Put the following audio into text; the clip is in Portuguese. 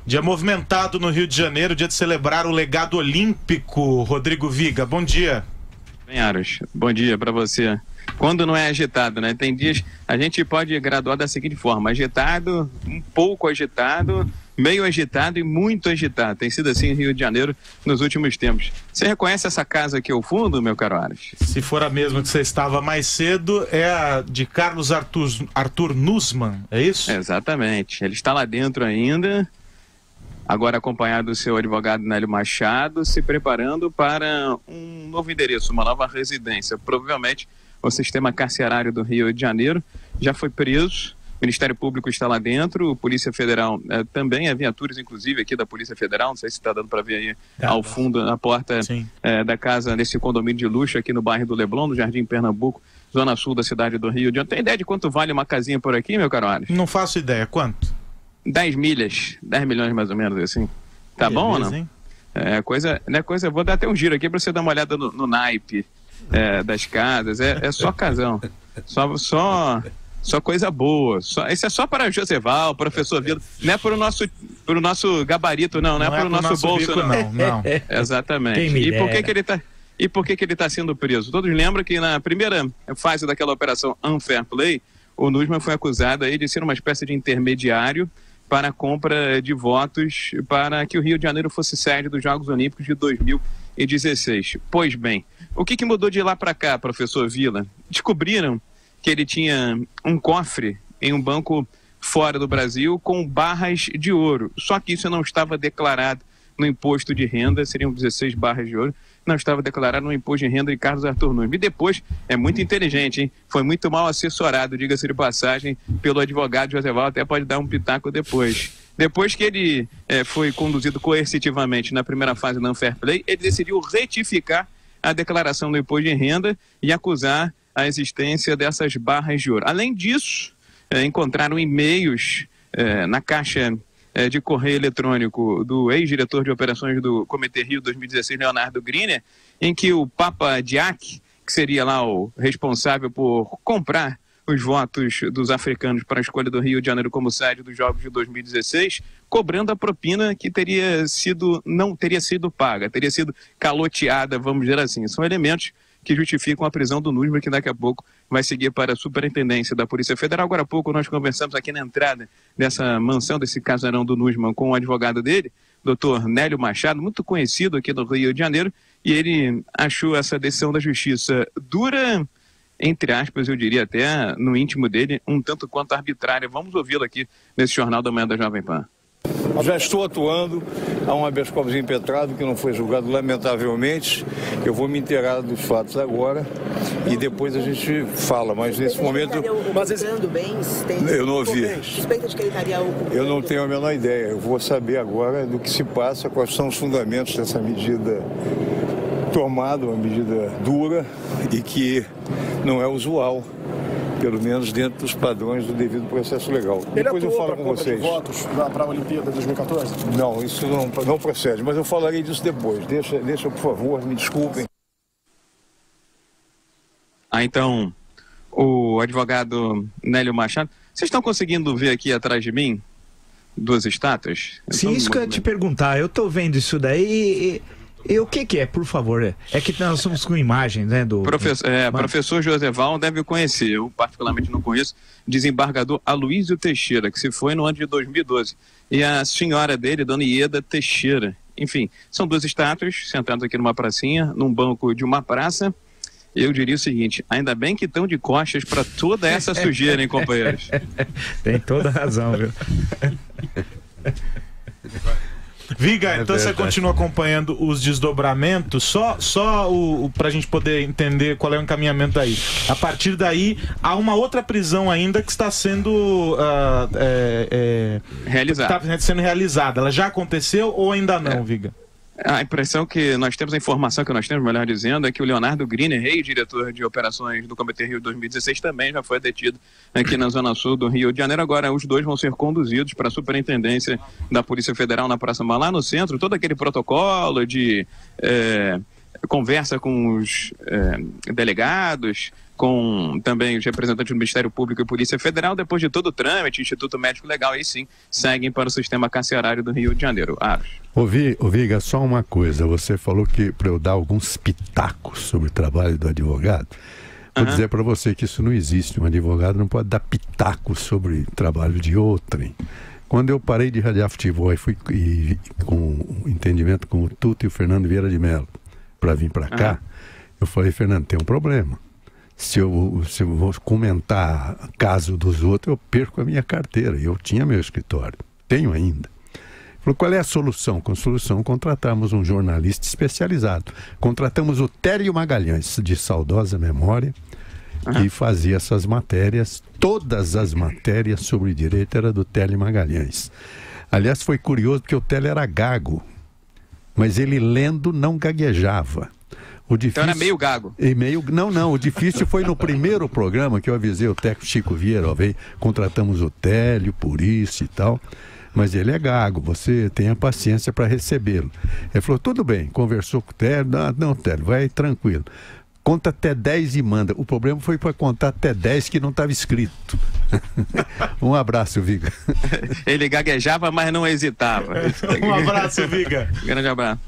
Dia movimentado no Rio de Janeiro, dia de celebrar o legado olímpico. Rodrigo Viga, bom dia. Bem, Aros, bom dia para você. Quando não é agitado, né? Tem dias, a gente pode graduar da seguinte forma: agitado, um pouco agitado, meio agitado e muito agitado. Tem sido assim no Rio de Janeiro nos últimos tempos. Você reconhece essa casa aqui ao fundo, meu caro Aros? Se for a mesma que você estava mais cedo, é a de Carlos Arthur Nussmann, é isso? Exatamente. Ele está lá dentro ainda, agora acompanhado do seu advogado Nélio Machado, se preparando para um novo endereço, uma nova residência. Provavelmente o sistema carcerário do Rio de Janeiro já foi preso, o Ministério Público está lá dentro, a Polícia Federal também, há viaturas inclusive aqui da Polícia Federal, não sei se está dando para ver aí ao fundo, na porta da casa, nesse condomínio de luxo aqui no bairro do Leblon, no Jardim Pernambuco, zona sul da cidade do Rio de Janeiro. Tem ideia de quanto vale uma casinha por aqui, meu caro Ares? Não faço ideia, quanto? 10 milhas, 10 milhões mais ou menos assim. Tá bom ou não? Hein? Vou dar até um giro aqui para você dar uma olhada no naipe das casas. É só casão. Só coisa boa. Isso é só para Joseval, professor Vila. Não é para o nosso gabarito, não. Não é para o nosso bolso, rico, não. Exatamente. E por que ele está sendo preso? Todos lembram que na primeira fase daquela operação Unfair Play, o Nussmann foi acusado aí de ser uma espécie de intermediário para a compra de votos para que o Rio de Janeiro fosse sede dos Jogos Olímpicos de 2016. Pois bem, o que mudou de lá para cá, professor Vila? Descobriram que ele tinha um cofre em um banco fora do Brasil com barras de ouro. Só que isso não estava declarado no imposto de renda, seriam 16 barras de ouro, não estava declarado no imposto de renda de Carlos Arthur Nussmann. E depois, é muito inteligente, hein? Foi muito mal assessorado, diga-se de passagem, pelo advogado Joseval, até pode dar um pitaco depois. Depois que ele foi conduzido coercitivamente na primeira fase do Unfair Play, ele decidiu retificar a declaração do imposto de renda e acusar a existência dessas barras de ouro. Além disso, encontraram e-mails na caixa de correio eletrônico do ex-diretor de operações do Comitê Rio 2016, Leonardo Griner, em que o Papa Diak, que seria lá o responsável por comprar os votos dos africanos para a escolha do Rio de Janeiro como sede dos Jogos de 2016, cobrando a propina que não teria sido paga, teria sido caloteada, vamos dizer assim. São elementos que justificam a prisão do Nussmann, que daqui a pouco vai seguir para a Superintendência da Polícia Federal. Agora há pouco nós conversamos aqui na entrada dessa mansão, desse casarão do Nussmann, com o advogado dele, doutor Nélio Machado, muito conhecido aqui no Rio de Janeiro, e ele achou essa decisão da Justiça dura, entre aspas, eu diria até no íntimo dele, um tanto quanto arbitrária. Vamos ouvi-lo aqui nesse Jornal da Manhã da Jovem Pan. Já estou atuando, há um habeas corpus impetrado que não foi julgado, lamentavelmente. Eu vou me inteirar dos fatos agora e depois a gente fala, mas nesse momento... Eu não ouvi. Suspeita de que ele estaria ocupando? Eu não tenho a menor ideia. Eu vou saber agora do que se passa, quais são os fundamentos dessa medida tomada, uma medida dura e que não é usual, pelo menos dentro dos padrões do devido processo legal. Ele depois eu falo com vocês. De votos para a Olimpíada 2014? Não, isso não procede, mas eu falarei disso depois. Deixa, por favor, me desculpem. Então, o advogado Nélio Machado, vocês estão conseguindo ver aqui atrás de mim duas estátuas? Sim, isso que eu ia te perguntar. Eu estou vendo isso daí e o que é, por favor? É que nós somos com imagens, né? Professor Joseval deve conhecer, eu particularmente não conheço, desembargador Aloysio Teixeira, que se foi no ano de 2012. E a senhora dele, dona Ieda Teixeira. Enfim, são duas estátuas sentadas aqui numa pracinha, num banco de uma praça. Eu diria o seguinte: ainda bem que estão de costas para toda essa sujeira, hein, companheiros? Tem toda a razão, viu? Viga, então você continua acompanhando os desdobramentos, só pra gente poder entender qual é o encaminhamento daí. A partir daí, há uma outra prisão ainda que está sendo realizada. Está sendo realizada. Ela já aconteceu ou ainda não, Viga? A impressão que nós temos, a informação que nós temos, melhor dizendo, é que o Leonardo Griner, ex-diretor de operações do Comitê Rio 2016, também já foi detido aqui na Zona Sul do Rio de Janeiro. Agora, os dois vão ser conduzidos para a Superintendência da Polícia Federal na Praça Mar, lá no centro. Todo aquele protocolo de conversa com os delegados, com também os representantes do Ministério Público e Polícia Federal. Depois de todo o trâmite, Instituto Médico Legal, aí sim, seguem para o sistema carcerário do Rio de Janeiro. Viga, só uma coisa. Você falou que para eu dar alguns pitacos sobre o trabalho do advogado. Vou dizer para você que isso não existe. Um advogado não pode dar pitacos sobre o trabalho de outrem. Quando eu parei de radiar futebol e fui com entendimento com o Tuto e o Fernando Vieira de Mello para vir para cá, eu falei, Fernando, tem um problema. Se eu vou comentar caso dos outros, eu perco a minha carteira. Eu tinha meu escritório, tenho ainda. Ele falou, qual é a solução? Com a solução, contratamos um jornalista especializado. Contratamos o Télio Magalhães, de saudosa memória, que fazia essas matérias. Todas as matérias sobre direito era do Télio Magalhães. Aliás, foi curioso porque o Télio era gago, mas ele lendo não gaguejava. Então era meio gago. Não, o difícil foi no primeiro programa que eu avisei o técnico Chico Vieira, contratamos o Télio por isso e tal, mas ele é gago, você tenha paciência para recebê-lo. Ele falou, tudo bem, conversou com o Télio, não, Télio, vai tranquilo. Conta até 10 e manda. O problema foi para contar até 10 que não estava escrito. Um abraço, Viga. Ele gaguejava, mas não hesitava. Um abraço, Viga. Grande abraço.